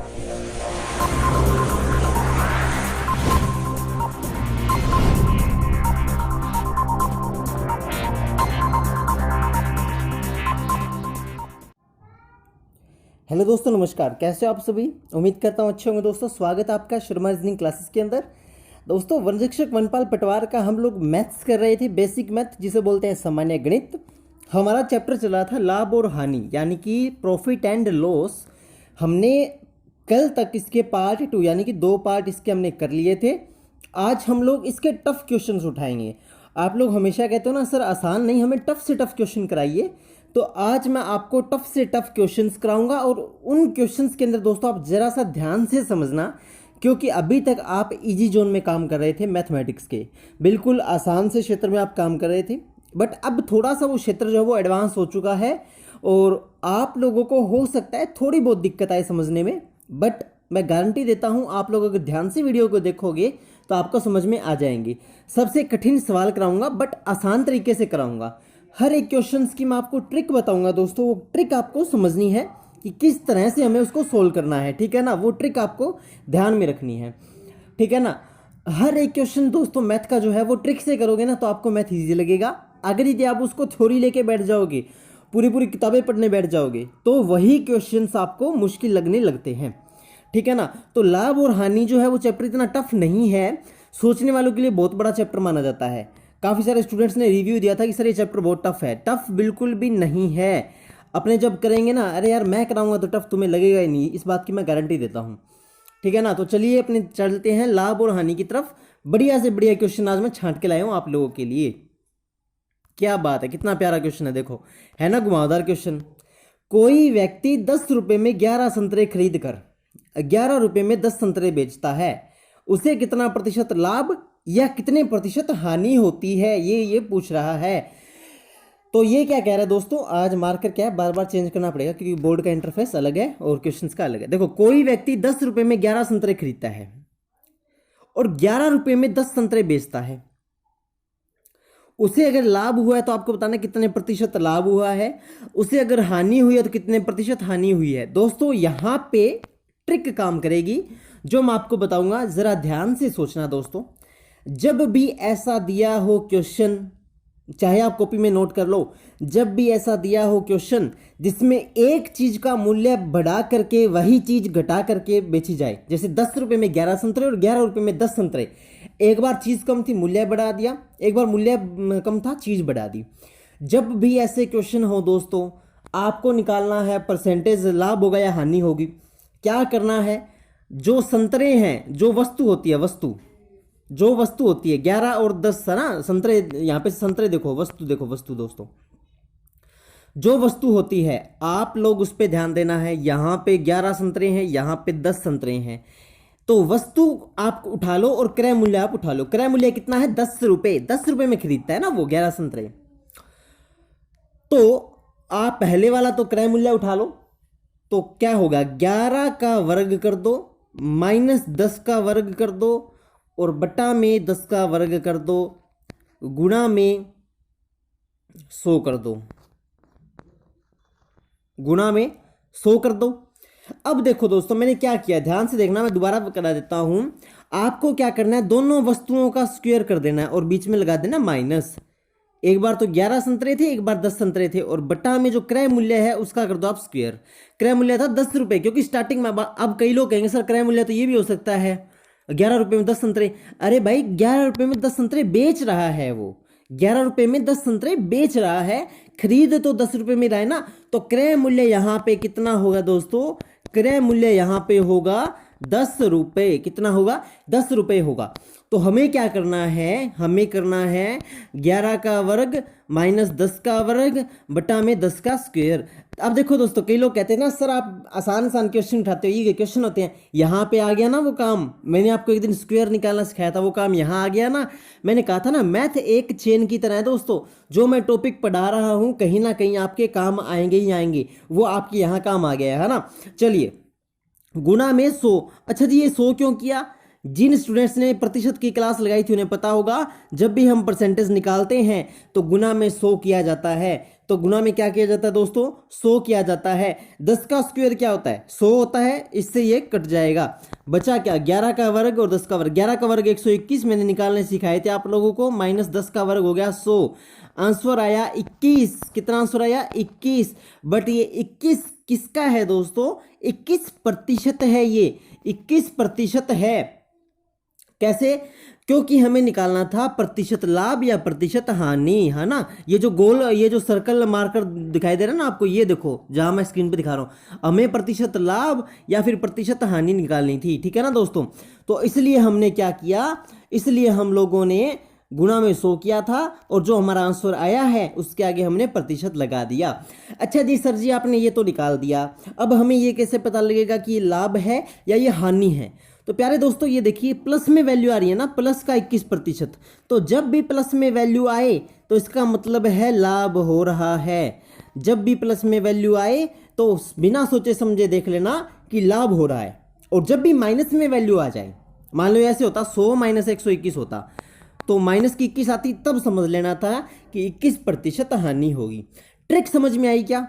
Hello दोस्तों, नमस्कार। कैसे हो आप सभी? उम्मीद करता हूँ अच्छे होंगे दोस्तों। स्वागत है आपका शर्मा रीजनिंग क्लासेस के अंदर। दोस्तों, वन शिक्षक वनपाल पटवार का हम लोग मैथ्स कर रहे थे, बेसिक मैथ जिसे बोलते हैं सामान्य गणित। हमारा चैप्टर चला था लाभ और हानि, यानी कि प्रॉफिट एंड लॉस। हमने कल तक इसके पार्ट 2 यानी कि 2 पार्ट इसके हमने कर लिए थे। आज हम लोग इसके टफ क्वेश्चंस उठाएंगे। आप लोग हमेशा कहते हो ना सर आसान नहीं, हमें टफ से टफ क्वेश्चन कराइए। तो आज मैं आपको टफ से टफ क्वेश्चंस कराऊंगा और उन क्वेश्चंस के अंदर दोस्तों आप जरा सा ध्यान से समझना, क्योंकि अभी तक आप इजी जोन में काम कर रहे थे मैथमेटिक्स के, बिल्कुल आसान से क्षेत्र में आप काम कर रहे थे। बट अब थोड़ा सा वो क्षेत्र जो है वो एडवांस हो चुका है और आप लोगों को हो सकता है थोड़ी बहुत दिक्कत आए समझने में। बट मैं गारंटी देता हूं आप लोग अगर ध्यान से वीडियो को देखोगे तो आपको समझ में आ जाएंगे। सबसे कठिन सवाल कराऊंगा बट आसान तरीके से कराऊंगा। हर एक क्वेश्चन की मैं आपको ट्रिक बताऊंगा दोस्तों। वो ट्रिक आपको समझनी है कि किस तरह से हमें उसको सोल्व करना है, ठीक है ना। वो ट्रिक आपको ध्यान में रखनी है, ठीक है ना। हर एक क्वेश्चन दोस्तों मैथ का जो है वो ट्रिक से करोगे ना तो आपको मैथ ईजी लगेगा। अगर यदि आप उसको थ्योरी लेके बैठ जाओगे, पूरी पूरी किताबें पढ़ने बैठ जाओगे, तो वही क्वेश्चंस आपको मुश्किल लगने लगते हैं, ठीक है ना। तो लाभ और हानि जो है वो चैप्टर इतना टफ नहीं है, सोचने वालों के लिए बहुत बड़ा चैप्टर माना जाता है। काफ़ी सारे स्टूडेंट्स ने रिव्यू दिया था कि सर ये चैप्टर बहुत टफ है। टफ बिल्कुल भी नहीं है। अपने जब करेंगे ना, अरे यार मैं कराऊंगा तो टफ तुम्हें लगेगा ही नहीं, इस बात की मैं गारंटी देता हूँ, ठीक है ना। तो चलिए अपने चलते हैं लाभ और हानि की तरफ। बढ़िया से बढ़िया क्वेश्चन आज मैं छांट के लाया हूँ आप लोगों के लिए। क्या बात है, कितना प्यारा क्वेश्चन है, देखो है ना घुमावदार क्वेश्चन। कोई व्यक्ति 10 रुपये में 11 संतरे खरीद कर 11 रुपये में 10 संतरे बेचता है, उसे कितना प्रतिशत लाभ या कितने प्रतिशत हानि होती है, ये पूछ रहा है। तो ये क्या कह रहा है दोस्तों, आज मार्कर क्या है बार बार चेंज करना पड़ेगा क्योंकि बोर्ड का इंटरफेस अलग है और क्वेश्चंस का अलग है। देखो, कोई व्यक्ति 10 रुपये में 11 संतरे खरीदता है और 11 रुपये में 10 संतरे बेचता है, उसे अगर लाभ हुआ है तो आपको बताना कितने प्रतिशत लाभ हुआ है, उसे अगर हानि हुई है तो कितने प्रतिशत हानि हुई है। दोस्तों यहां पे ट्रिक काम करेगी जो मैं आपको बताऊंगा, जरा ध्यान से सोचना दोस्तों। जब भी ऐसा दिया हो क्वेश्चन, चाहे आप कॉपी में नोट कर लो, जब भी ऐसा दिया हो क्वेश्चन जिसमें एक चीज का मूल्य बढ़ा करके वही चीज घटा करके बेची जाए, जैसे 10 रुपये में 11 संतरे और 11 रुपये में 10 संतरे, एक बार चीज कम थी मूल्य बढ़ा दिया, एक बार मूल्य कम था चीज बढ़ा दी। जब भी ऐसे क्वेश्चन हो दोस्तों, आपको निकालना है परसेंटेज, लाभ होगा या हानि होगी। क्या करना है, जो संतरे हैं, जो वस्तु होती है, जो वस्तु होती है 11 और 10 है ना, संतरे, यहां पे संतरे देखो, वस्तु देखो, वस्तु दोस्तों, जो वस्तु होती है आप लोग उस पर ध्यान देना है। यहां पे 11 संतरे हैं, यहां पे 10 संतरे हैं, तो वस्तु आप उठा लो और क्रय मूल्य आप उठा लो। क्रय मूल्य कितना है, 10 रुपए। 10 रुपए में खरीदता है ना वो 11 संतरे, तो आप पहले वाला तो क्रय मूल्य उठा लो। तो क्या होगा, 11 का वर्ग कर दो माइनस 10 का वर्ग कर दो और बटा में 10 का वर्ग कर दो, गुणा में 100 कर दो, गुणा में 100 कर दो। अब देखो दोस्तों मैंने क्या किया, ध्यान से देखना, मैं दोबारा करा देता हूं। आपको क्या करना है, दोनों वस्तुओं का स्क्वायर कर देना है और बीच में लगा देना माइनस। एक बार तो 11 संतरे थे, एक बार 10 संतरे थे, और बटा में जो क्रय मूल्य है उसका कर दो आप स्क्वायर। क्रय मूल्य था 10 रुपए, क्योंकि स्टार्टिंग में, अब कई लोग कहेंगे सर क्रय मूल्य तो ये भी हो सकता है 11 रुपए में 10 संतरे। अरे भाई 11 रुपए में 10 संतरे बेच रहा है वो, 11 रुपए में 10 संतरे बेच रहा है, खरीद तो 10 रुपए में रहा है ना। तो क्रय मूल्य यहां पे कितना होगा दोस्तों, क्रय मूल्य यहां पे होगा 10 रुपए। कितना होगा, 10 रुपए होगा। तो हमें क्या करना है, हमें करना है 11 का वर्ग माइनस 10 का वर्ग बटा में 10 का स्क्वायर। अब देखो दोस्तों, कई लोग कहते हैं ना सर आप आसान क्वेश्चन उठाते हो, ये क्वेश्चन होते हैं, यहाँ पे आ गया ना वो काम। मैंने आपको एक दिन स्क्वायर निकालना सिखाया था, वो काम यहाँ आ गया ना। मैंने कहा था ना मैथ एक चेन की तरह है दोस्तों, जो मैं टॉपिक पढ़ा रहा हूँ कहीं ना कहीं आपके काम आएंगे ही आएंगे, वो आपके यहाँ काम आ गया है ना। चलिए, गुणा में 100। अच्छा जी, ये 100 क्यों किया, जिन स्टूडेंट्स ने प्रतिशत की क्लास लगाई थी उन्हें पता होगा, जब भी हम परसेंटेज निकालते हैं तो गुना में 100 किया जाता है। तो गुना में क्या किया जाता है दोस्तों? 100 किया जाता है। 10 का स्क्वायर क्या होता है? 100 होता है, इससे ये कट जाएगा। बचा क्या? 11 का वर्ग और 10 का वर्ग। 11 का वर्ग 121 मैंने निकालने सिखाए थे आप लोगों को, माइनस 10 का वर्ग हो गया 100। आंसर आया 21। कितना आंसर आया? 21। बट ये 21 किसका है दोस्तों? 21% है, ये 21% है। कैसे? क्योंकि हमें निकालना था प्रतिशत लाभ या प्रतिशत हानि, है ना। ये जो गोल, ये जो सर्कल मार्कर दिखाई दे रहा है ना आपको, ये देखो जहां मैं स्क्रीन पे दिखा रहा हूं, हमें प्रतिशत लाभ या फिर प्रतिशत हानि निकालनी थी, ठीक है ना दोस्तों। तो इसलिए हमने क्या किया, इसलिए हम लोगों ने गुणा में 100 किया था और जो हमारा आंसर आया है उसके आगे हमने प्रतिशत लगा दिया। अच्छा जी सर जी, आपने ये तो निकाल दिया, अब हमें ये कैसे पता लगेगा कि ये लाभ है या ये हानि है? तो प्यारे दोस्तों ये देखिए, प्लस में वैल्यू आ रही है ना, प्लस का 21%। तो जब भी प्लस में वैल्यू आए तो इसका मतलब है लाभ हो रहा है। जब भी प्लस में वैल्यू आए तो बिना सोचे समझे देख लेना कि लाभ हो रहा है। और जब भी माइनस में वैल्यू आ जाए, मान लो ऐसे होता 100 माइनस 121 होता, तो माइनस की 21 आती, तब समझ लेना था कि 21% हानि होगी। ट्रिक समझ में आई क्या?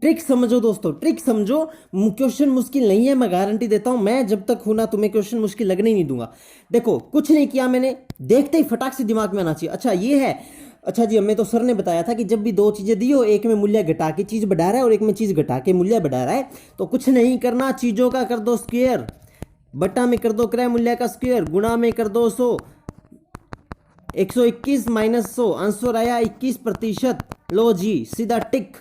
ट्रिक समझो दोस्तों, ट्रिक समझो। क्वेश्चन मुश्किल नहीं है, मैं गारंटी देता हूं। मैं जब तक हूं ना, तुम्हें क्वेश्चन मुश्किल लगने ही नहीं दूंगा। देखो कुछ नहीं किया मैंने, देखते ही फटाक से दिमाग में आना चाहिए। अच्छा ये है, अच्छा जी हमें तो सर ने बताया था कि जब भी दो चीजें दी हो, एक में मूल्य घटा के चीज बढ़ा रहा है और एक में चीज घटा के मूल्य बढ़ा रहा है, तो कुछ नहीं करना, चीजों का कर दो स्क्वायर, बटा में कर दो क्रय मूल्य का स्क्वायर, गुणा में कर दो 100। 121 माइनस 100, आंसर आया 21%। लो जी सीधा टिक।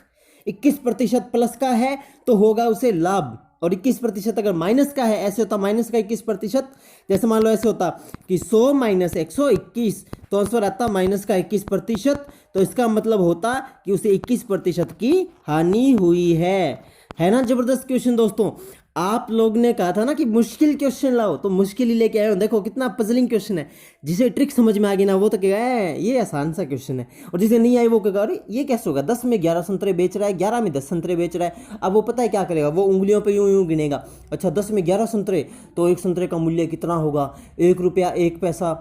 21% प्लस का है तो होगा उसे लाभ, और 21% अगर माइनस का है, ऐसे होता माइनस का 21%, जैसे मान लो ऐसे होता कि 100 माइनस 121, तो आंसर आता माइनस का 21%। तो इसका मतलब होता कि उसे 21% की हानि हुई है ना। जबरदस्त क्वेश्चन दोस्तों। आप लोग ने कहा था ना कि मुश्किल क्वेश्चन लाओ, तो मुश्किल ही लेके आए हो। देखो कितना पजलिंग क्वेश्चन है। जिसे ट्रिक समझ में आ गई ना, वो तो कहेगा ये आसान सा क्वेश्चन है, और जिसे नहीं आई वो कहेगा अरे ये कैसे होगा, 10 में 11 संतरे बेच रहा है, 11 में 10 संतरे बेच रहा है। अब वो पता है क्या करेगा, वो उंगलियों पे यूं यूं गिनेगा। अच्छा 10 में 11 संतरे, तो एक संतरे का मूल्य कितना होगा, 1 रुपया 1 पैसा,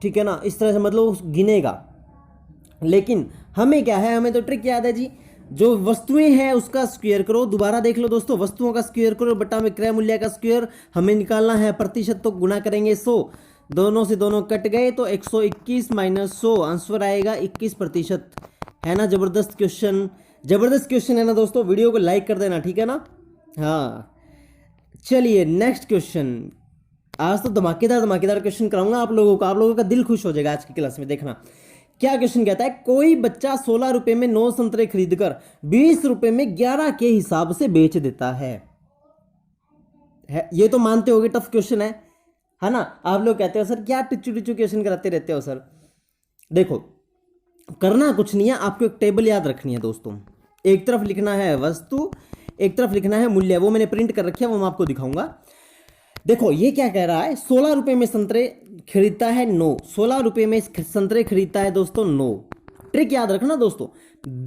ठीक है ना। इस तरह से मतलब गिनेगा। लेकिन हमें क्या है, हमें तो ट्रिक याद है जी। जो वस्तुएं हैं उसका स्क्वायर करो। दोबारा देख लो दोस्तों, वस्तुओं का स्क्वायर करो बटा में क्रय मूल्य का स्क्वायर। हमें निकालना है प्रतिशत, तो गुणा करेंगे 100, दोनों से दोनों कट गए तो 121 माइनस 100, आंसर आएगा 21%, है ना। जबरदस्त क्वेश्चन, जबरदस्त क्वेश्चन है ना दोस्तों। वीडियो को लाइक कर देना, ठीक है ना। हाँ चलिए नेक्स्ट क्वेश्चन। आज तो धमाकेदार धमाकेदार क्वेश्चन कराऊंगा आप लोगों का, आप लोगों का दिल खुश हो जाएगा आज की क्लास में। देखना क्या क्वेश्चन कहता है। कोई बच्चा 16 रुपए में 9 संतरे खरीदकर 20 रुपए में 11 के हिसाब से बेच देता है। ये तो मानते होगे टफ क्वेश्चन है ना। आप लोग कहते हो सर क्या टिच्चू टिच्चू क्वेश्चन कराते रहते हो सर। देखो करना कुछ नहीं है, आपको एक टेबल याद रखनी है दोस्तों। एक तरफ लिखना है वस्तु, एक तरफ लिखना है मूल्य। वो मैंने प्रिंट कर रखी है, वो मैं आपको दिखाऊंगा। देखो ये क्या कह रहा है, 16 रुपए में संतरे खरीदता है 9, 16 रुपए में संतरे खरीदता है दोस्तों 9। ट्रिक याद रखना दोस्तों,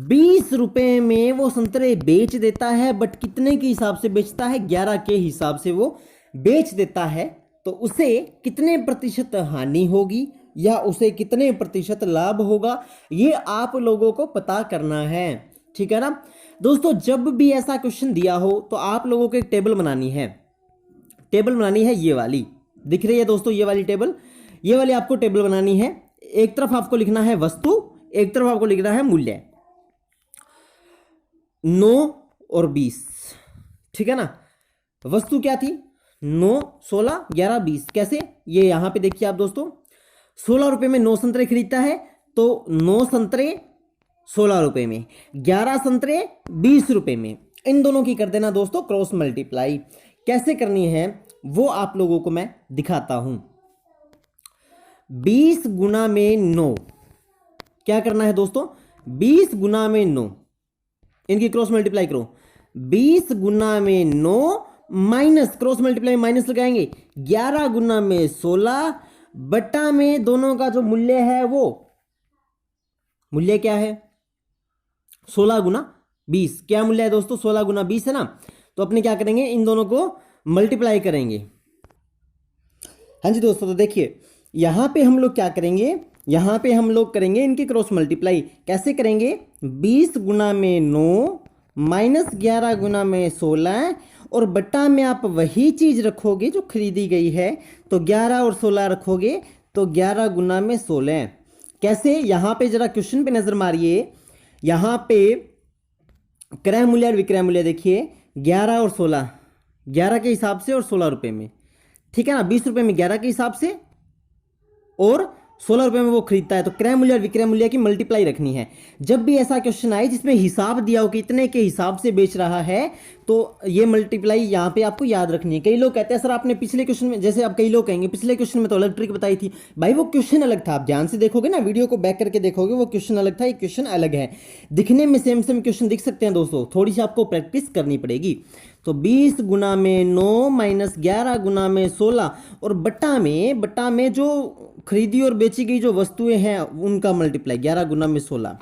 20 रुपए में वो संतरे बेच देता है, बट कितने के हिसाब से बेचता है, 11 के हिसाब से वो बेच देता है। तो उसे कितने प्रतिशत हानि होगी या उसे कितने प्रतिशत लाभ होगा, ये आप लोगों को पता करना है, ठीक है ना दोस्तों। जब भी ऐसा क्वेश्चन दिया हो तो आप लोगों को एक टेबल बनानी है। टेबल बनानी है ये वाली, दिख रही है दोस्तों ये वाली टेबल, ये वाली आपको टेबल बनानी है। एक तरफ आपको लिखना है वस्तु, एक तरफ आपको लिखना है मूल्य। 9 और 20, ठीक है ना। वस्तु क्या थी, 9, 16, 11, 20। कैसे, ये यहां पे देखिए आप दोस्तों, 16 रुपए में 9 संतरे खरीदता है, तो 9 संतरे 16 रुपए में, 11 संतरे 20 रुपए में। इन दोनों की कर देना दोस्तों क्रॉस मल्टीप्लाई। कैसे करनी है वो आप लोगों को मैं दिखाता हूं। 20 गुना में 9, क्या करना है दोस्तों, 20 गुना में 9, इनकी क्रॉस मल्टीप्लाई करो। 20 गुना में 9 माइनस, क्रॉस मल्टीप्लाई माइनस लगाएंगे, 11 गुना में 16 बटा में दोनों का जो मूल्य है, वो मूल्य क्या है, 16 गुना 20। क्या मूल्य है दोस्तों, 16 गुना 20 है ना। तो अपने क्या करेंगे, इन दोनों को मल्टीप्लाई करेंगे। हाँ जी दोस्तों, तो देखिए यहाँ पे हम लोग क्या करेंगे, यहाँ पे हम लोग करेंगे इनकी क्रॉस मल्टीप्लाई। कैसे करेंगे, 20 गुना में 9 माइनस 11 गुना में 16 और बट्टा में आप वही चीज़ रखोगे जो खरीदी गई है, तो 11 और 16 रखोगे तो 11 गुना में 16। कैसे, यहाँ पे जरा क्वेश्चन पे नजर मारिए, यहाँ पे क्रय मूल्य और विक्रय मूल्य देखिए 11 और 16, 11 के हिसाब से और 16 रुपये में, ठीक है ना। 20 रुपये में 11 के हिसाब से और 16 रुपये में वो खरीदता है, तो क्रय मूल्य और विक्रय मूल्य की मल्टीप्लाई रखनी है। जब भी ऐसा क्वेश्चन आए जिसमें हिसाब दिया हो कि इतने के हिसाब से बेच रहा है, तो ये मल्टीप्लाई यहाँ पे आपको याद रखनी है। कई लोग कहते हैं सर आपने पिछले क्वेश्चन में, जैसे अब कई लोग कहेंगे पिछले क्वेश्चन में तो अलग ट्रिक बताई थी। भाई वो क्वेश्चन अलग था, आप ध्यान से देखोगे ना, वीडियो को बैक करके देखोगे, वो क्वेश्चन अलग था, ये क्वेश्चन अलग है। दिखने में सेम सेम क्वेश्चन दिख सकते हैं दोस्तों, थोड़ी सी आपको प्रैक्टिस करनी पड़ेगी। तो 20 गुना में 9 माइनस 11 गुना में 16 और बट्टा में जो खरीदी और बेची गई जो वस्तुएं हैं उनका मल्टीप्लाई 11 गुना में 16।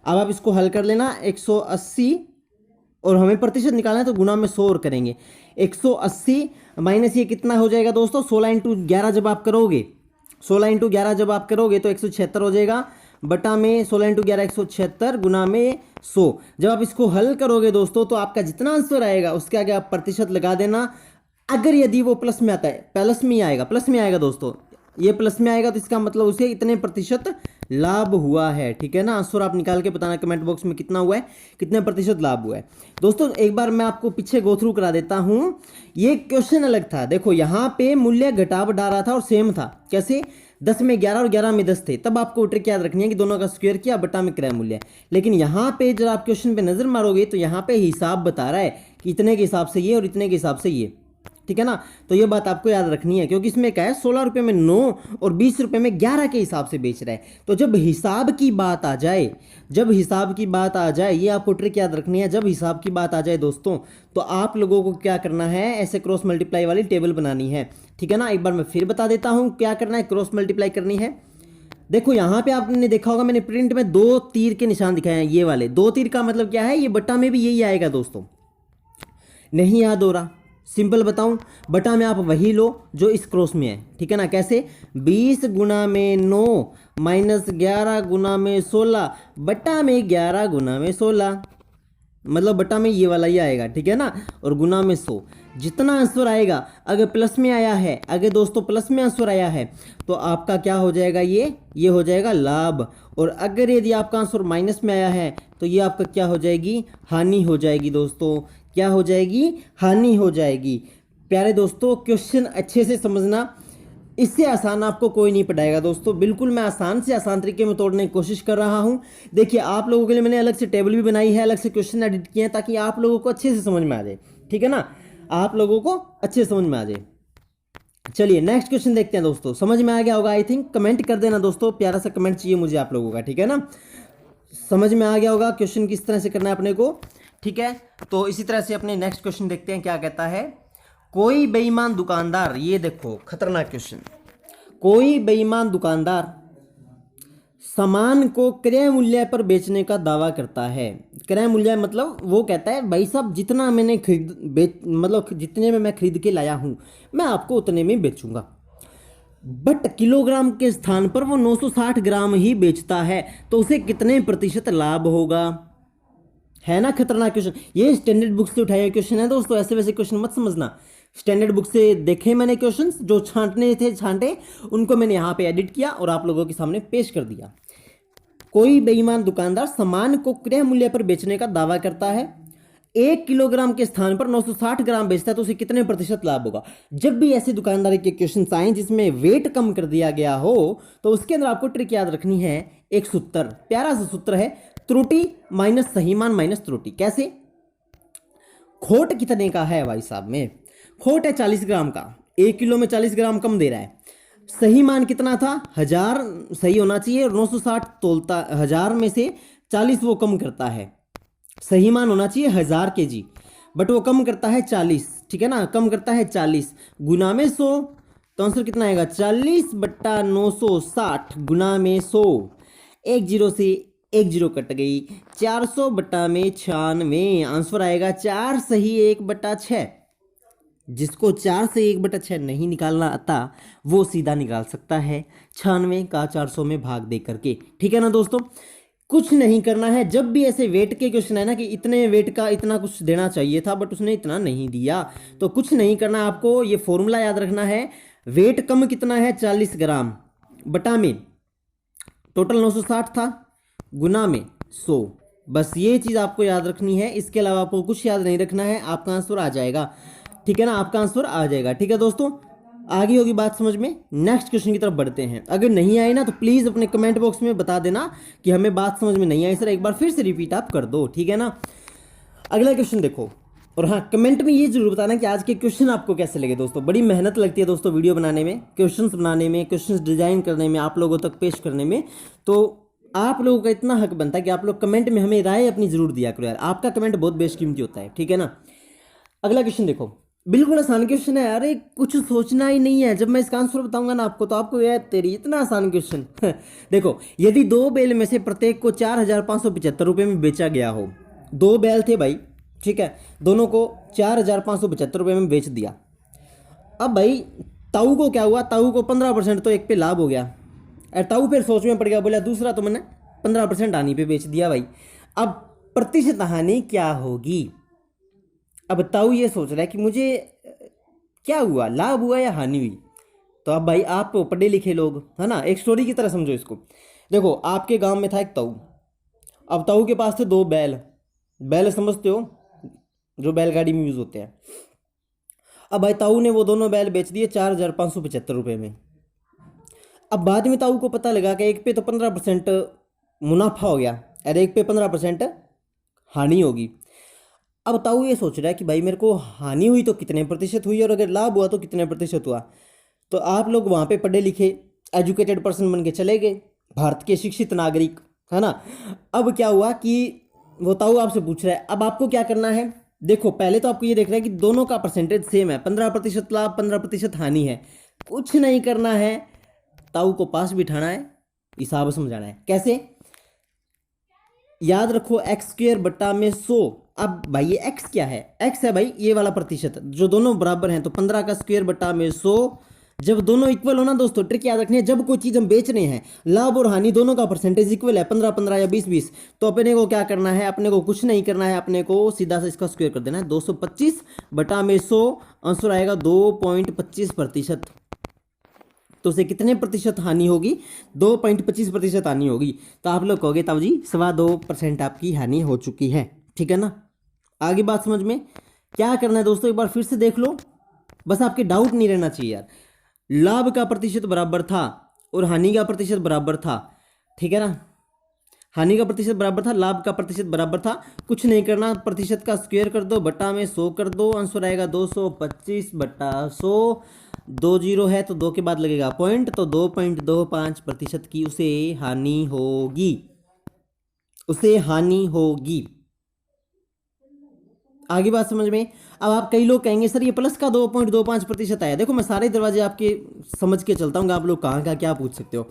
अब आप इसको हल कर लेना, 180 और हमें प्रतिशत निकालना है तो गुना में 100 और करेंगे। 180 माइनस ये कितना हो जाएगा दोस्तों, 16 इंटू 11 जब आप करोगे, 16 इंटू 11 जब आप करोगे तो 176 हो जाएगा। बटा में 16 इंटू 11 176 गुना में 100। जब आप इसको हल करोगे दोस्तों तो आपका जितना आंसर आएगा उसके आगे आप प्रतिशत लगा देना। अगर यदि वो प्लस में आता है, प्लस में आएगा दोस्तों, ये प्लस में आएगा तो इसका मतलब उसे इतने प्रतिशत लाभ हुआ है, ठीक है ना। आंसर आप निकाल के बताना कमेंट बॉक्स में कितना हुआ है, कितने प्रतिशत लाभ हुआ है। दोस्तों एक बार मैं आपको पीछे गो थ्रू करा देता हूं, ये क्वेश्चन अलग था। देखो यहाँ पे मूल्य घटा बढ़ा रहा था और सेम था, कैसे, 10 में 11 और 11 में 10 थे, तब आपको ट्रिक याद रखनी है कि दोनों का स्क्वायर किया, बटा में क्रय मूल्य। लेकिन यहाँ पे जब आप क्वेश्चन पे नजर मारोगे तो यहाँ पे हिसाब बता रहा है कि इतने के हिसाब से ये और इतने के हिसाब से ये, ठीक है ना। तो ये बात आपको याद रखनी है, क्योंकि इसमें क्या है, 16 रुपये में 9 और 20 रुपये में 11 के हिसाब से बेच रहा है। तो जब हिसाब की बात आ जाए, ये आपको ट्रिक याद रखनी है। जब हिसाब की बात आ जाए दोस्तों, तो आप लोगों को क्या करना है, ऐसे क्रॉस मल्टीप्लाई वाली टेबल बनानी है, ठीक है ना। एक बार मैं फिर बता देता हूं क्या करना है, क्रॉस मल्टीप्लाई करनी है। देखो यहाँ पे आपने देखा होगा मैंने प्रिंट में 2 तीर के निशान दिखाए हैं, ये वाले 2 तीर का मतलब क्या है, ये बट्टा में भी यही आएगा दोस्तों। नहीं याद हो रहा, सिंपल बताऊं, बटा में आप वही लो जो इस क्रॉस में है, ठीक है ना। कैसे, 20 गुना में 9 माइनस 11 गुना में 16 बटा में 11 गुना में 16, मतलब बटा में ये वाला ही आएगा, ठीक है ना, और गुना में 100। जितना आंसर आएगा, अगर प्लस में आया है, अगर दोस्तों प्लस में आंसर आया है तो आपका क्या हो जाएगा, ये हो जाएगा लाभ। और अगर यदि आपका आंसर माइनस में आया है तो ये आपका क्या हो जाएगी, हानि हो जाएगी दोस्तों। क्या हो जाएगी, हानि हो जाएगी। प्यारे दोस्तों क्वेश्चन अच्छे से समझना, इससे आसान आपको कोई नहीं पढ़ाएगा दोस्तों। बिल्कुल मैं आसान से आसान तरीके में तोड़ने की कोशिश कर रहा हूं। देखिए आप लोगों के लिए मैंने अलग से टेबल भी बनाई है, अलग से क्वेश्चन एडिट किए हैं, ताकि आप लोगों को अच्छे से समझ में आ जाए, ठीक है ना, आप लोगों को अच्छे से समझ में आ जाए। चलिए नेक्स्ट क्वेश्चन देखते हैं दोस्तों। समझ में आ गया होगा आई थिंक, कमेंट कर देना दोस्तों, प्यारा सा कमेंट चाहिए मुझे आप लोगों का, ठीक है ना। समझ में आ गया होगा क्वेश्चन किस तरह से करना है अपने को, ठीक है। तो इसी तरह से अपने नेक्स्ट क्वेश्चन देखते हैं क्या कहता है। कोई बेईमान दुकानदार, ये देखो खतरनाक क्वेश्चन, कोई बेईमान दुकानदार सामान को क्रय मूल्य पर बेचने का दावा करता है। क्रय मूल्य मतलब वो कहता है भाई साहब जितना मैंने मतलब जितने में मैं खरीद के लाया हूं मैं आपको उतने में बेचूंगा, बट किलोग्राम के स्थान पर वो 960 ग्राम ही बेचता है, तो उसे कितने प्रतिशत लाभ होगा। है ना खतरनाक क्वेश्चन, ये स्टैंडर्ड बुक से उठाया क्वेश्चन है दोस्तों, ऐसे वैसे क्वेश्चन मत समझना। स्टैंडर्ड बुक से देखे मैंने क्वेश्चन, जो छांटे उनको मैंने यहाँ पे एडिट किया और आप लोगों के सामने पेश कर दिया। कोई बेईमान दुकानदार सामान को क्रय मूल्य पर बेचने का दावा करता है, 1 किलोग्राम के स्थान पर 960 ग्राम बेचता है, तो उसे कितने प्रतिशत लाभ होगा। जब भी ऐसे दुकानदारी के क्वेश्चन आए जिसमें वेट कम कर दिया गया हो, तो उसके अंदर आपको ट्रिक याद रखनी है। एक सूत्र, प्यारा सा सूत्र है, त्रुटि माइनस सही मान माइनस त्रुटि। कैसे, खोट कितने का है भाई साहब में, खोट है 40 ग्राम का, 1 किलो में 40 ग्राम कम दे रहा है। सही मान कितना था, 1000 सही होना चाहिए, और 960 तोलता, 1000 में से 40 वो कम करता है, सही मान होना चाहिए 1000 kg, बट वो कम करता है 40, ठीक है ना, कम करता है 40 गुना में 100, तो आंसर कितना आएगा, 40 बट्टा 960 गुना में 100। एक जीरो से एक जीरो कट गई, 400 बट्टा में 96, आंसर आएगा 4 सही 1 बट्टा 6। जिसको 4 से 1/6 नहीं निकालना आता वो सीधा निकाल सकता है 96 का 400 में भाग दे करके। ठीक है ना दोस्तों, कुछ नहीं करना है। जब भी ऐसे वेट के क्वेश्चन है ना कि इतने वेट का इतना कुछ देना चाहिए था बट उसने इतना नहीं दिया, तो कुछ नहीं करना, आपको ये फॉर्मूला याद रखना है। वेट कम कितना है 40 ग्राम बटा में टोटल 960 था गुना में 100, बस ये चीज़ आपको याद रखनी है। इसके अलावा आपको कुछ याद नहीं रखना है, आपका आंसर आ जाएगा। ठीक है ना, आपका आंसर आ जाएगा। ठीक है दोस्तों, आगे होगी बात समझ में। नेक्स्ट क्वेश्चन की तरफ बढ़ते हैं। अगर नहीं आई ना तो प्लीज़ अपने कमेंट बॉक्स में बता देना कि हमें बात समझ में नहीं आई सर, एक बार फिर से रिपीट आप कर दो। ठीक है ना, अगला क्वेश्चन देखो। और हाँ, कमेंट में ये जरूर बताना कि आज के क्वेश्चन आपको कैसे लगे। दोस्तों बड़ी मेहनत लगती है दोस्तों वीडियो बनाने में, क्वेश्चंस बनाने में, क्वेश्चंस डिजाइन करने में, आप लोगों तक पेश करने में। तो आप लोगों का इतना हक बनता है कि आप लोग कमेंट में हमें राय अपनी जरूर दिया करो यार, आपका कमेंट बहुत बेशकीमती होता है। ठीक है ना, अगला क्वेश्चन देखो, बिल्कुल आसान क्वेश्चन है। अरे कुछ सोचना ही नहीं है, जब मैं इसका आंसर बताऊंगा ना आपको तो आपको यार तेरी इतना आसान क्वेश्चन देखो, यदि 2 बैल में से प्रत्येक को 4,575 रुपये में बेचा गया हो, 2 बैल थे भाई, ठीक है, दोनों को 4,575 रुपये में बेच दिया। अब भाई ताऊ को क्या हुआ, ताऊ को 15% तो एक पे लाभ हो गया, और ताऊ फिर सोच में पड़ गया, बोला दूसरा तो मैंने 15% हानि पे बेच दिया भाई। अब प्रतिशत हानि क्या होगी। अब ताऊ ये सोच रहा है कि मुझे क्या हुआ, लाभ हुआ या हानि हुई। तो अब भाई आप तो पढ़े लिखे लोग है ना, एक स्टोरी की तरह समझो इसको। देखो आपके गांव में था एक ताऊ, अब ताऊ के पास थे 2 बैल, बैल समझते हो जो बैलगाड़ी में यूज होते हैं। अब भाई ताऊ ने वो दोनों बैल बेच दिए 4,575 रुपये में। अब बाद में ताऊ को पता लगा कि एक पे तो 15% मुनाफा हो गया और एक पे 15% हानि होगी। अब ताऊ ये सोच रहा है कि भाई मेरे को हानि हुई तो कितने प्रतिशत हुई और अगर लाभ हुआ तो कितने प्रतिशत हुआ। तो आप लोग वहाँ पे पढ़े लिखे एजुकेटेड पर्सन बन के चले गए, भारत के शिक्षित नागरिक, है ना। अब क्या हुआ कि वो ताऊ आपसे पूछ रहा है, अब आपको क्या करना है। देखो पहले तो आपको ये देखना है कि दोनों का परसेंटेज सेम है, 15% लाभ 15% हानि है। कुछ नहीं करना है, ताऊ को पास बिठाना है, हिसाब समझाना है। कैसे, याद रखो x² बट्टा में 100। अब भाई ये x क्या है, x है भाई ये वाला प्रतिशत, जो दोनों बराबर हैं तो 15 का स्क्वायर बट्टा में 100। जब दोनों इक्वल हो ना दोस्तों, ट्रिक याद रखनी है, जब कोई चीज हम बेच रहे हैं, लाभ और हानि दोनों का परसेंटेज इक्वल है, 15-15 या 20-20, तो अपने को क्या करना है, अपने को कुछ नहीं करना है, अपने को सीधा से इसका स्क्वायर कर देना है, 225 बटा में 100, आंसर आएगा 2.25%। तो उसे कितने प्रतिशत हानि होगी, 2.25% हानि होगी। तो आप लोग कहोगे ताऊ जी 2.25% आपकी हानि हो चुकी है। ठीक है ना, आगे बात समझ में। क्या करना है दोस्तों, एक बार फिर से देख लो, बस आपके डाउट नहीं रहना चाहिए यार। लाभ का प्रतिशत बराबर था और हानि का प्रतिशत बराबर था, ठीक है ना, हानि का प्रतिशत बराबर था, लाभ का प्रतिशत बराबर था। कुछ नहीं करना, प्रतिशत का स्क्वायर कर दो, बटा में 100 कर दो, आंसर आएगा 225 बटा 100। 2 जीरो है तो 2 के बाद लगेगा पॉइंट, तो 2.25% की उसे हानि होगी, उसे हानि होगी। आगे बात समझ में। अब आप कई लोग कहेंगे सर ये प्लस का 2.25% आया। देखो मैं सारे दरवाजे आपके समझ के चलता हूँ, आप लोग कहाँ का क्या पूछ सकते हो।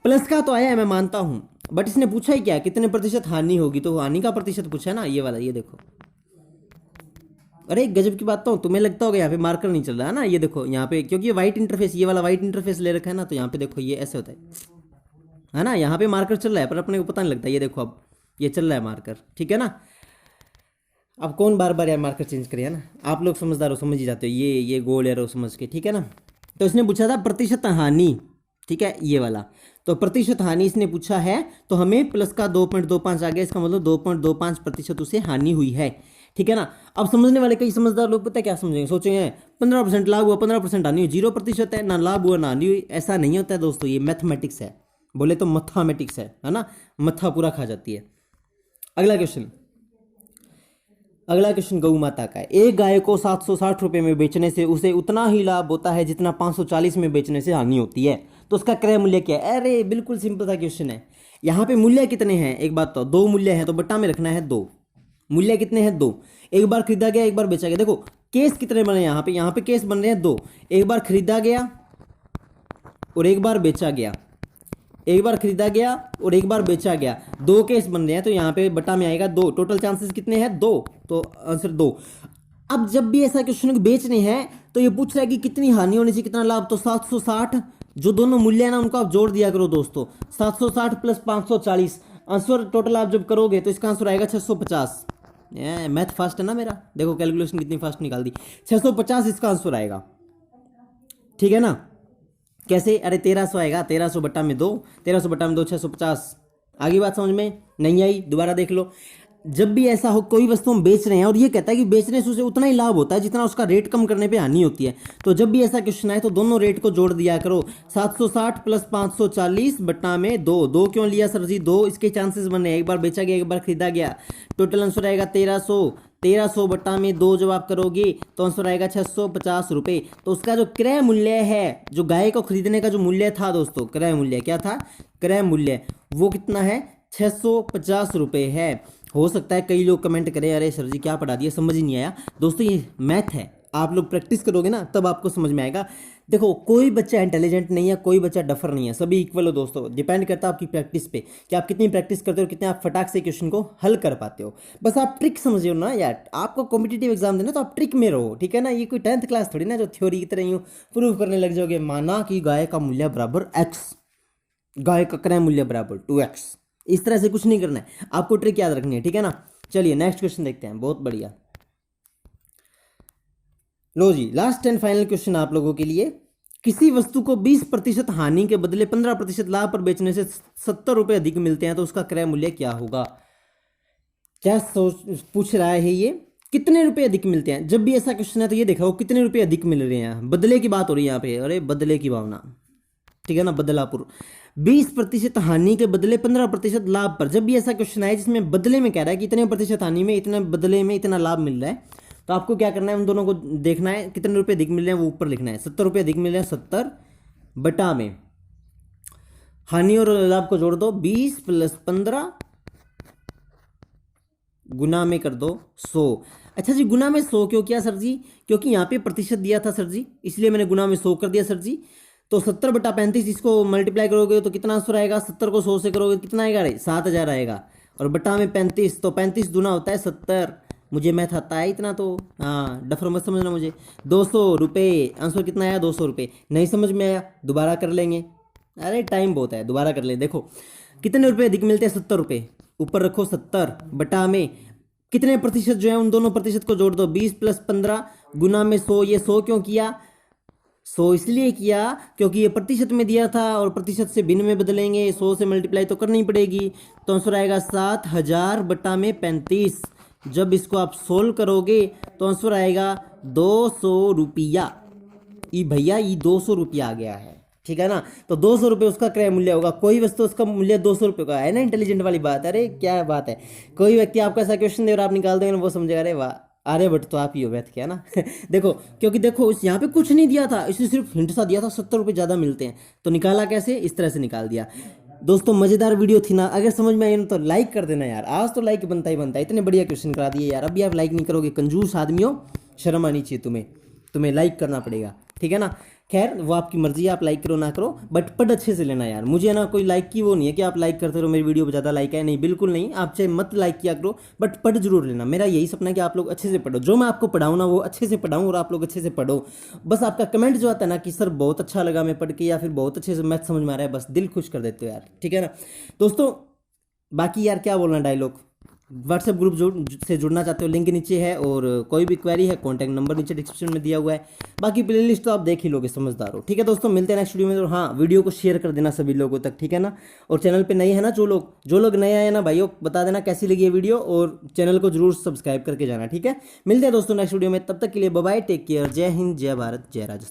प्लस का तो आया है मैं मानता हूँ, बट इसने पूछा ही क्या, कितने प्रतिशत हानि होगी, तो हानि का प्रतिशत पूछा है ना, ये वाला, ये देखो। अरे गजब की बात, तो तुम्हें लगता होगा यहाँ पे मार्कर नहीं चल रहा है ना, ये देखो यहाँ पे, क्योंकि ये वाइट इंटरफेस, ये वाला वाइट इंटरफेस ले रखा है ना, तो यहाँ पे देखो ये ऐसे होता है ना, यहाँ पे मार्कर चल रहा है पर अपने को पता नहीं लगता। ये देखो अब ये चल रहा है मार्कर, ठीक है ना। अब कौन बार बार यार मार्कर चेंज करे, है ना, आप लोग समझदार हो, समझ ही जाते हो, ये गोल एरो समझ के, ठीक है ना। तो इसने पूछा था प्रतिशत हानि, ठीक है, ये वाला, तो प्रतिशत हानि इसने पूछा है, तो हमें प्लस का 2.25 आ गया, इसका मतलब 2.25% उसे हानि हुई है, ठीक है ना। अब समझने वाले कई समझदार लोग पता है क्या समझेंगे, सोचेंगे 15% लाभ हुआ 15% हानि हुई, 0% है, ना लाभ हुआ ना हानि हुई। ऐसा नहीं होता है दोस्तों, ये मैथमेटिक्स है, बोले तो मैथमेटिक्स है ना, मत्था पूरा खा जाती है। अगला क्वेश्चन गौ माता का है। एक गाय को 760 रुपये में बेचने से उसे उतना ही लाभ होता है जितना 540 में बेचने से हानि होती है, तो उसका क्रय मूल्य क्या है। अरे बिल्कुल सिंपल सा क्वेश्चन है। यहाँ पे मूल्य कितने हैं, एक बात तो 2 मूल्य है, तो बट्टा में रखना है 2। मूल्य कितने हैं, 2। एक बार खरीदा गया, एक बार बेचा गया। देखो केस कितने बने यहाँ पे केस बन रहे हैं 2। एक बार खरीदा गया और एक बार बेचा गया, एक बार खरीदा गया और एक बार बेचा गया, 2 केस बन रहे हैं, तो यहाँ पे बटा में आएगा 2। टोटल चांसेस कितने हैं, 2, तो आंसर 2। अब जब भी ऐसा क्वेश्चन को बेचने हैं तो ये पूछ रहा है कि कितनी हानि होनी चाहिए कितना लाभ, तो 760 जो दोनों मूल्य है ना उनको आप जोड़ दिया करो दोस्तों, 760 प्लस 540, आंसर टोटल आप जब करोगे तो इसका आंसर आएगा 650। मैथ फास्ट है ना मेरा, देखो कैलकुलेशन कितनी फास्ट निकाल दी, 650 इसका आंसर आएगा, ठीक है ना। कैसे, अरे 1300 आएगा, 1300 बट्टा में 2, 1300 बट्टा में 2 650। आगे बात समझ में नहीं आई, दोबारा देख लो। जब भी ऐसा हो कोई वस्तु हम बेच रहे हैं और ये कहता है कि बेचने से उसे उतना ही लाभ होता है जितना उसका रेट कम करने पे हानि होती है, तो जब भी ऐसा क्वेश्चन आए तो दोनों रेट को जोड़ दिया करो, 760 प्लस 540 बट्टा में 2, 2 क्यों लिया सर जी, 2 इसके चांसेस बने, एक बार बेचा गया एक बार खरीदा गया, टोटल आंसर आएगा 1300, 1300 बट्टा में 2 जब आप करोगे तो आंसर आएगा 650 रुपये। तो उसका जो क्रय मूल्य है, जो गाय को खरीदने का जो मूल्य था दोस्तों, क्रय मूल्य क्या था, क्रय मूल्य वो कितना है, 650 रुपये है। हो सकता है कई लोग कमेंट करें अरे सर जी क्या पढ़ा दिया, समझ ही नहीं आया। दोस्तों ये मैथ है, आप लोग प्रैक्टिस करोगे ना तब आपको समझ में आएगा। देखो कोई बच्चा इंटेलिजेंट नहीं है, कोई बच्चा डफर नहीं है, सभी इक्वल हो दोस्तों, डिपेंड करता है आपकी प्रैक्टिस पे कि आप कितनी प्रैक्टिस करते हो, कितने आप फटाक से क्वेश्चन को हल कर पाते हो। बस आप ट्रिक समझिए ना यार, आपको कॉम्पिटिटिव एग्जाम देना तो आप ट्रिक में रहो, ठीक है ना। ये कोई 10th क्लास थोड़ी ना जो थ्योरी की तरह यूँ प्रूव करने लग जाओगे। माना कि गाय का मूल्य बराबर x, गाय का क्रय मूल्य बराबर 2x, इस तरह से कुछ नहीं करना है, आपको ट्रिक याद रखनी है, ठीक है ना। चलिए नेक्स्ट क्वेश्चन देखते हैं, बहुत बढ़िया। लो जी लास्ट एंड फाइनल क्वेश्चन आप लोगों के लिए, किसी वस्तु को 20% हानि के बदले 15% लाभ पर बेचने से 70 रुपये अधिक मिलते हैं तो उसका क्रय मूल्य क्या होगा। क्या सोच पूछ रहा है ये, कितने रुपए अधिक मिलते हैं। जब भी ऐसा क्वेश्चन है तो ये देखा वो कितने रुपए अधिक मिल रहे हैं, बदले की बात हो रही है यहाँ पे, अरे बदले की भावना, ठीक है ना, बदलापुर। 20% हानि के बदले 15% लाभ पर, जब भी ऐसा क्वेश्चन आए जिसमें बदले में कह रहा है कि इतने प्रतिशत हानि में इतने बदले में इतना लाभ मिल रहा है, तो आपको क्या करना है, उन दोनों को देखना है कितने रुपए अधिक मिल रहे हैं वो ऊपर लिखना है। 70 रुपये अधिक मिल रहे हैं, 70 बटा में हानि और लाभ को जोड़ दो, 20 प्लस 15 गुना में कर दो 100। अच्छा जी गुना में 100 क्यों किया सर जी, क्योंकि यहाँ पे प्रतिशत दिया था सर जी, इसलिए मैंने गुना में 100 कर दिया सर जी। तो 70 बटा 35 इसको मल्टीप्लाई करोगे तो कितना आंसर आएगा, 70 को 100 से करोगे कितना आएगा रे, 7000 आएगा, और बटा में 35, तो 35 दूना होता है 70, मुझे मैथ आता है इतना तो, हाँ डफर मत समझना मुझे। 200 रुपये आंसर कितना आया, 200 रुपये। नहीं समझ में आया दोबारा कर लेंगे, अरे टाइम बहुत है, दोबारा कर लें। देखो कितने रुपये अधिक मिलते हैं, 70 रुपये, ऊपर रखो 70 बटा में कितने प्रतिशत जो है उन दोनों प्रतिशत को जोड़ दो, 20 प्लस 15 गुना में 100। ये 100 क्यों किया, 100 इसलिए किया क्योंकि ये प्रतिशत में दिया था और प्रतिशत से भिन्न में बदलेंगे, 100 से मल्टीप्लाई तो करनी पड़ेगी, तो आंसर आएगा 7000 बटा में 35। जब इसको आप सोल्व करोगे तो आंसर आएगा 200 रुपया। ये भैया ये 200 रुपया आ गया है, ठीक है ना। तो 200 रुपये उसका क्रय मूल्य होगा, कोई वस्तु उसका मूल्य 200 रुपये का है ना, इंटेलिजेंट वाली बात। अरे क्या बात है, कोई व्यक्ति आपको ऐसा क्वेश्चन दे और आप निकाल देंगे ना, वो समझेगा अरे वाह अरे बट तो आप ही हो मैथ क्या ना। देखो क्योंकि देखो इस यहाँ पे कुछ नहीं दिया था, इसने सिर्फ हिंट सा दिया था 70 रुपये ज़्यादा मिलते हैं, तो निकाला कैसे, इस तरह से निकाल दिया। दोस्तों मज़ेदार वीडियो थी ना, अगर समझ में आई ना तो लाइक कर देना यार, आज तो लाइक बनता ही बनता है, इतने बढ़िया क्वेश्चन करा दिए यार, अभी आप लाइक नहीं करोगे, कंजूस आदमी हो, शर्म आनी चाहिए तुम्हें लाइक करना पड़ेगा, ठीक है ना। खैर वो आपकी मर्जी है, आप लाइक करो ना करो, बट पढ़ अच्छे से लेना यार। मुझे ना कोई लाइक की वो नहीं है कि आप लाइक करते रहो मेरी वीडियो पर ज़्यादा लाइक है, नहीं बिल्कुल नहीं, आप चाहे मत लाइक किया करो बट पढ़ जरूर लेना। मेरा यही सपना है कि आप लोग अच्छे से पढ़ो, जो मैं आपको पढ़ाऊँ ना वो अच्छे से पढ़ाऊँ और आप लोग अच्छे से पढ़ो। बस आपका कमेंट जो आता है ना कि सर बहुत अच्छा लगा मैं पढ़ के, या फिर बहुत अच्छे से मैथ समझ में आ रहा है, बस दिल खुश कर देते हो यार, ठीक है ना दोस्तों। बाकी यार क्या बोलना डायलॉग, व्हाट्सएप ग्रुप से जुड़ना चाहते हो लिंक नीचे है, और कोई भी क्वेरी है कॉन्टैक्ट नंबर नीचे डिस्क्रिप्शन में दिया हुआ है, बाकी प्लेलिस्ट तो आप देख ही लोगे, समझदार हो, ठीक है दोस्तों। मिलते हैं नेक्स्ट वीडियो में, तो हाँ वीडियो को शेयर कर देना सभी लोगों तक, ठीक है ना। और चैनल पे नए हैं ना जो लोग नए आए ना भाइयों, बता देना कैसी लगी ये वीडियो, और चैनल को जरूर सब्सक्राइब करके जाना, ठीक है। मिलते हैं दोस्तों नेक्स्ट वीडियो में, तब तक के लिए बाय बाय, टेक केयर, जय हिंद, जय भारत, जय राजस्थान।